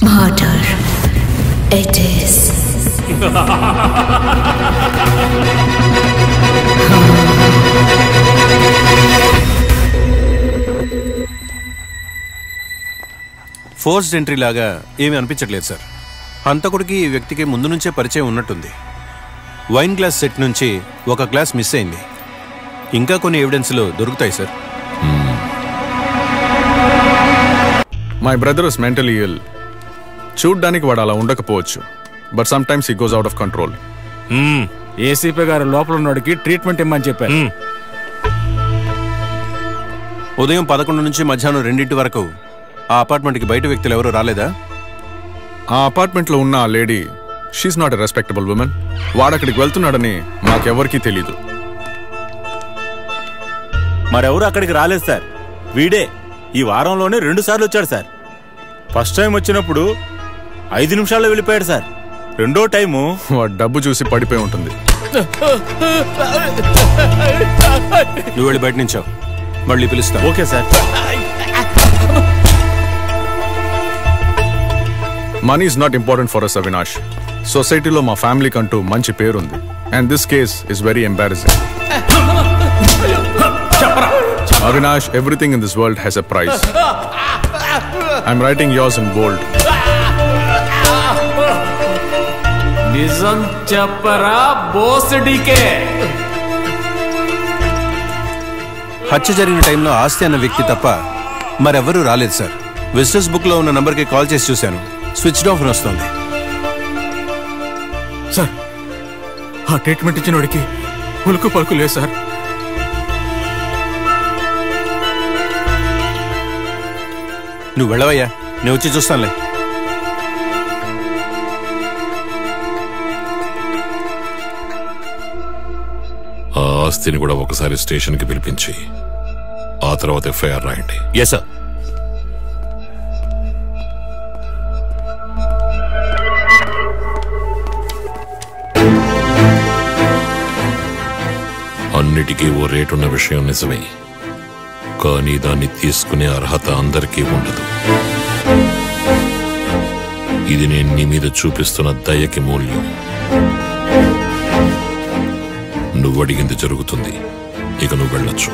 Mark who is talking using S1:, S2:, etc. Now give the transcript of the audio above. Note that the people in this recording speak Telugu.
S1: Murder. It is.
S2: Forced entry లాగా ఏమీ అనిపించట్లేదు సార్. హంతకుడికి ఈ వ్యక్తికి ముందు నుంచే పరిచయం ఉన్నట్టుంది. వైన్ గ్లాస్ సెట్ నుంచి ఒక గ్లాస్ మిస్ అయింది. ఇంకా కొన్ని ఎవిడెన్స్లు దొరుకుతాయి sir.
S3: My brother is mentally ill. చూడ్డానికి వాడు అలా ఉండకపోవచ్చు, but sometimes he goes out of control.
S4: ACP గారు లోపల ఉన్నోడికి ట్రీట్మెంట్ ఇమ్మని చెప్పారు.
S2: ఉదయం 11 నుంచి మధ్యాహ్నం 2 వరకు ఆ అపార్ట్మెంట్కి బయట వ్యక్తులు ఎవరు రాలేదా?
S3: ఆ అపార్ట్మెంట్లో ఉన్న ఆ lady, she is not a respectable woman. వాడక్కడికి వెళ్తున్నాడని మాకెవరికీ తెలీదు.
S5: మరెవరు అక్కడికి రాలేదు సార్. వీడే ఈ వారంలోనే 2 సార్లు వచ్చాడు సార్. ఫస్ట్ టైం వచ్చినప్పుడు 5 నిమిషాల్లో వెళ్ళిపోయాడు సార్. రెండో టైము
S3: వాడు డబ్బు చూసి పడిపోయి ఉంటుంది.
S2: నువ్వు వెళ్ళి బయట నుంచావు, మళ్ళీ పిలుస్తా.
S5: Okay sir.
S3: Money is not important for us Avinash. సొసైటీలో మా ఫ్యామిలీకి అంటూ మంచి పేరుంది. And this case is very embarrassing. Avinash, everything in this world has a price. I'm writing yours in bold.
S4: నిజం చెప్పరా బోసడికే?
S2: హత్య జరిగిన టైంలో ఆస్తి అన్న వ్యక్తి తప్ప మరెవరూ రాలేదు సార్. విజిటర్స్ బుక్ లో ఉన్న నంబర్కి కాల్ చేసి చూశాను, స్విచ్ ఆఫ్ అని వస్తుంది.
S4: సార్, ఆ ట్రీట్మెంట్ ఇచ్చిన వాడికి ఉలుకు పలుకు లేదు సార్.
S2: నువ్వు వెళ్ళవయ్యా, నేను వచ్చి చూస్తానులే.
S6: ఆ ఆస్తిని కూడా ఒకసారి స్టేషన్కి పిలిపించి ఆ తర్వాత ఎఫ్ఐఆర్ రాయండి.
S5: Yes sir.
S6: అన్నిటికీ ఓ రేటున్న విషయం నిజమే, కానీ దాన్ని తీసుకునే అర్హత అందరికీ ఉండదు. ఇది నేను నీ మీద చూపిస్తున్న దయకి మూల్యం. నువ్వు అడిగింది జరుగుతుంది, ఇక నువ్వు వెళ్ళొచ్చు.